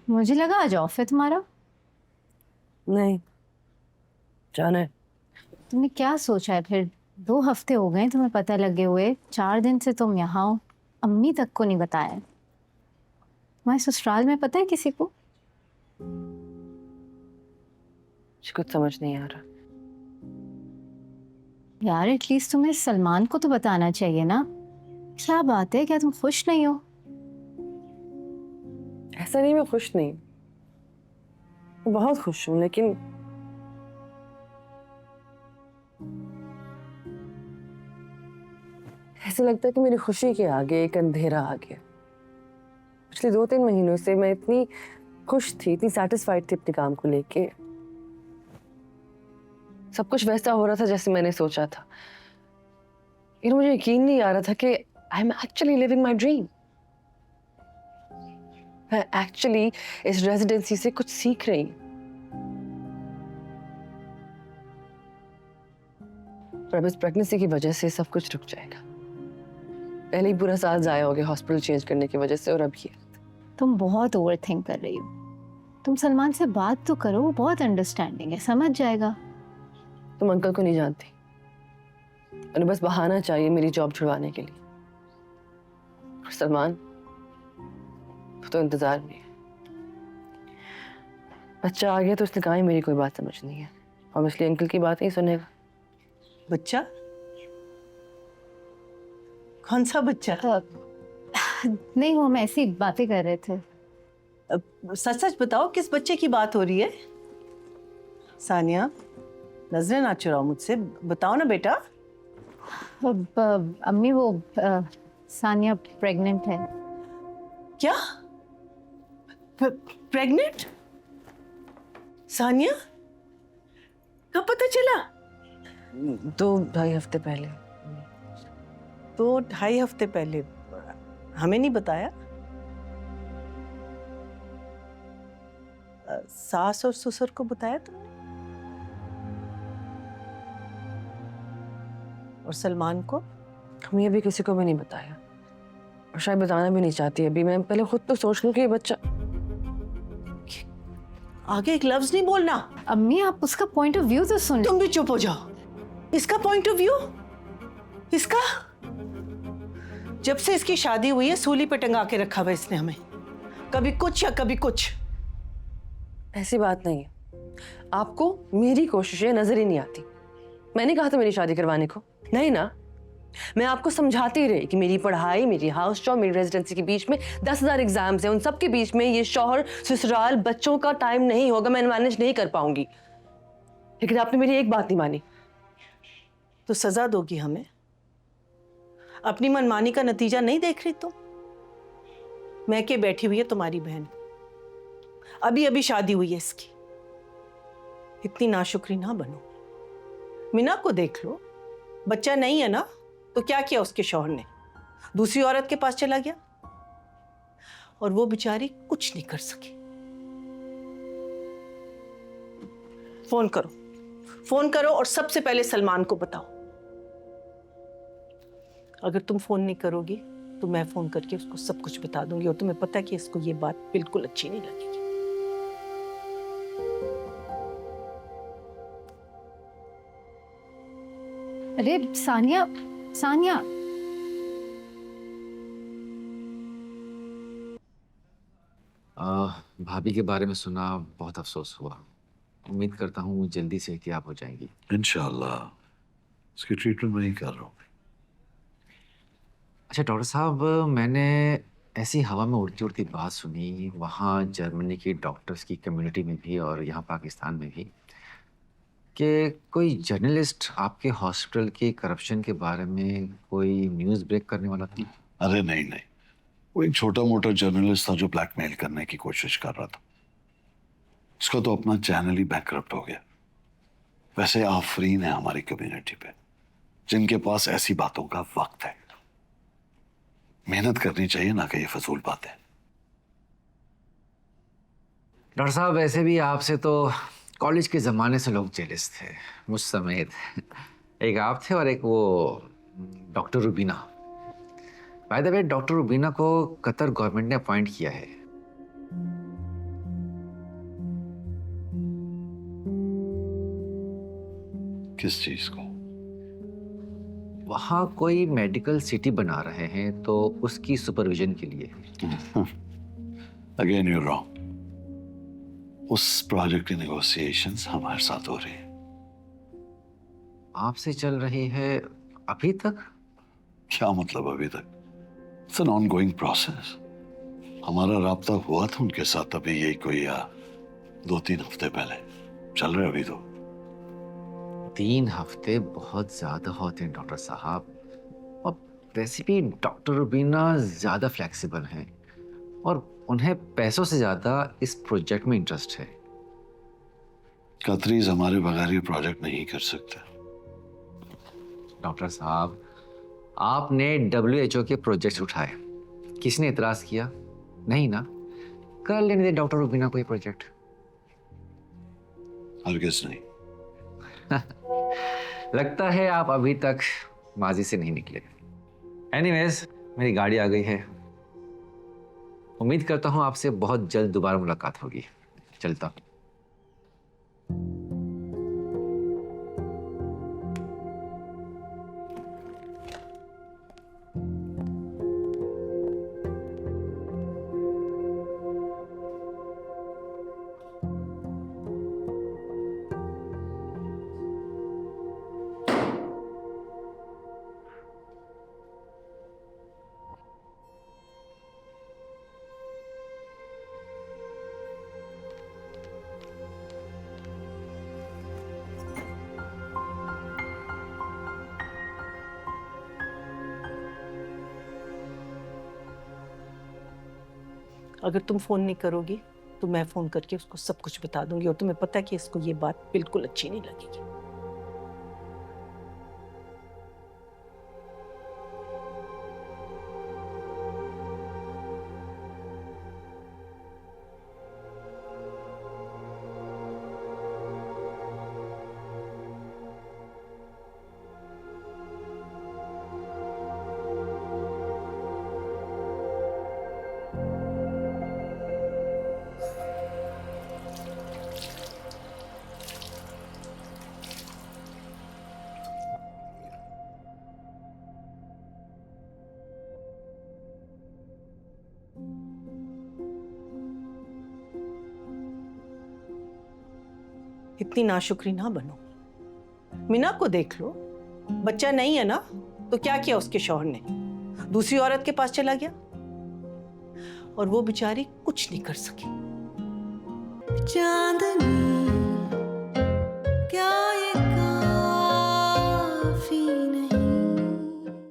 मुझे लगा आज ऑफ है तुम्हारा। नहीं, जाना है। तुमने क्या सोचा है फिर? 2 हफ्ते हो गए तुम्हें पता लगे हुए, 4 दिन से तुम यहाँ हो, अम्मी तक को नहीं बताया है। तुम्हारे ससुराल में पता है किसी को? मुझे कुछ समझ नहीं आ रहा। यार एटलीस्ट तुम्हें सलमान को तो बताना चाहिए ना। क्या बात है, क्या तुम खुश नहीं हो? ऐसा नहीं, मैं खुश नहीं, मैं बहुत खुश हूँ, लेकिन ऐसा लगता है कि मेरी खुशी के आगे एक अंधेरा आ गया। पिछले 2-3 महीनों से मैं इतनी खुश थी, इतनी सेटिस्फाइड थी अपने काम को लेके। सब कुछ वैसा हो रहा था जैसे मैंने सोचा था। मुझे यकीन नहीं आ रहा था कि I am actually living my dream. मैं एक्चुअली इस रेजिडेंसी से कुछ सीख रही हूँ। और अब इस प्रेगनेंसी की वजह से सब कुछ रुक जाएगा। पहले ही पूरा साल जाया हो गया हॉस्पिटल चेंज करने की वजह से, और अब ये। तुम बहुत ओवर थिंक कर रही हो। तुम सलमान से बात तो करो, वो बहुत अंडरस्टैंडिंग है, समझ जाएगा। तुम अंकल को नहीं जानती, उन्हें बस बहाना चाहिए मेरी जॉब छुड़वाने के लिए। और सलमान वो तो इंतजार में है। बच्चा आ गया तो उसने कहा ही मेरी कोई बात समझ नहीं है, और इसलिए अंकल की बात नहीं सुनेगा। बच्चा? कौन सा बच्चा? नहीं, वो हम ऐसी बातें कर रहे थे। सच सच बताओ, किस बच्चे की बात हो रही है? सानिया, नजरें ना चुराओ मुझसे, बताओ ना बेटा। अम्मी वो सानिया प्रेग्नेंट है। क्या? प्रेग्नेंट? सानिया, कब पता चला? 2-2.5 हफ्ते पहले। 2-2.5 हफ्ते पहले? हमें नहीं बताया? सास और ससुर को बताया तुमने? और सलमान को? हमने अभी किसी को भी नहीं बताया, और शायद बताना भी नहीं चाहती अभी। मैं पहले खुद तो सोच लूं कि ये बच्चा। आगे एक लफ्ज नहीं बोलना। अम्मी आप उसका पॉइंट ऑफ व्यू तो सुन। तुम भी चुप हो जाओ। इसका पॉइंट ऑफ व्यू? इसका? जब से इसकी शादी हुई है सूली पे टंगा के रखा हुआ इसने हमें, कभी कुछ या कभी कुछ। ऐसी बात नहीं है। आपको मेरी कोशिशें नजर ही नहीं आती। मैंने कहा था मेरी शादी करवाने को, नहीं ना। मैं आपको समझाती रही कि मेरी पढ़ाई, मेरी हाउस जॉब, मेरी रेजिडेंसी के बीच में 10,000 एग्जाम्स हैं। उन सब के बीच में ये शौहर, ससुराल, बच्चों का टाइम नहीं होगा, मैं मैनेज नहीं कर पाऊंगी। लेकिन आपने मेरी एक बात नहीं मानी। तो सजा दोगी हमें? अपनी मनमानी का नतीजा नहीं देख रही तुम? मैं के बैठी हुई है तुम्हारी बहन, अभी अभी शादी हुई है इसकी। इतनी नाशुक्री ना बनो। मीना को देख लो, बच्चा नहीं है ना, तो क्या किया उसके शौहर ने? दूसरी औरत के पास चला गया, और वो बेचारी कुछ नहीं कर सकी। फोन करो, फोन करो, और सबसे पहले सलमान को बताओ। अगर तुम फोन नहीं करोगी तो मैं फोन करके उसको सब कुछ बता दूंगी, और तुम्हें पता है कि इसको ये बात बिल्कुल अच्छी नहीं लगेगी। अरे सानिया, सानिया। भाभी के बारे में सुना, बहुत अफसोस हुआ। उम्मीद करता हूँ जल्दी से एहतियात हो जाएंगी। इंशाल्लाह, इसकी ट्रीटमेंट मैं ही कर रहा हूँ। अच्छा डॉक्टर साहब, मैंने ऐसी हवा में उड़ती उड़ती बात सुनी वहाँ जर्मनी की डॉक्टर्स की कम्युनिटी में भी और यहाँ पाकिस्तान में भी, कि कोई जर्नलिस्ट आपके हॉस्पिटल की करप्शन के बारे में कोई न्यूज़ ब्रेक करने वाला था। अरे नहीं नहीं, वो एक छोटा मोटा जर्नलिस्ट था जो ब्लैकमेल करने की कोशिश कर रहा था। उसका तो अपना चैनल ही बैंकरप्ट हो गया। वैसे आफरीन है हमारी कम्युनिटी पे जिनके पास ऐसी बातों का वक्त है। मेहनत करनी चाहिए, ना कि ये फजूल बातें। डॉक्टर साहब, वैसे भी आपसे तो कॉलेज के ज़माने से लोग जेलस थे, मुझ समेत। एक आप थे और एक वो doctor Rubina. By the way, doctor Rubina को कतर गवर्नमेंट ने अपॉइंट किया है। किस चीज को? वहाँ कोई मेडिकल सिटी बना रहे हैं तो उसकी सुपरविजन के लिए। Again you wrong. उस प्रोजेक्ट की नेगोशिएशंस हमारे साथ हो रही है। आपसे चल रही है अभी तक? क्या मतलब अभी तक? It's an ongoing process. हमारा राब्ता हुआ था उनके साथ अभी यही कोई 2-3 हफ्ते पहले। चल रहे अभी तो। 3 हफ्ते बहुत ज्यादा होते हैं डॉक्टर साहब। और वैसे भी डॉक्टर रुबीना ज्यादा फ्लेक्सिबल हैं और उन्हें पैसों से ज्यादा इस प्रोजेक्ट में इंटरेस्ट है। कतरीज हमारे बगैर ये प्रोजेक्ट नहीं कर सकते। डॉक्टर साहब, आपने WHO के प्रोजेक्ट्स उठाए, किसने इतराज किया? नहीं ना। कर लेने दे डॉक्टर रुबीना को ये प्रोजेक्ट। हरगिज़ नहीं। लगता है आप अभी तक माजी से नहीं निकले। एनीवेज, मेरी गाड़ी आ गई है। उम्मीद करता हूँ आपसे बहुत जल्द दोबारा मुलाकात होगी। चलता हूँ। अगर तुम फोन नहीं करोगी तो मैं फोन करके उसको सब कुछ बता दूंगी, और तुम्हें पता है कि इसको ये बात बिल्कुल अच्छी नहीं लगेगी। इतनी नाशुक्री ना बनो। मीना को देख लो, बच्चा नहीं है ना, तो क्या किया उसके शौहर ने? दूसरी औरत के पास चला गया और वो बेचारी कुछ नहीं कर सकी। चांदनी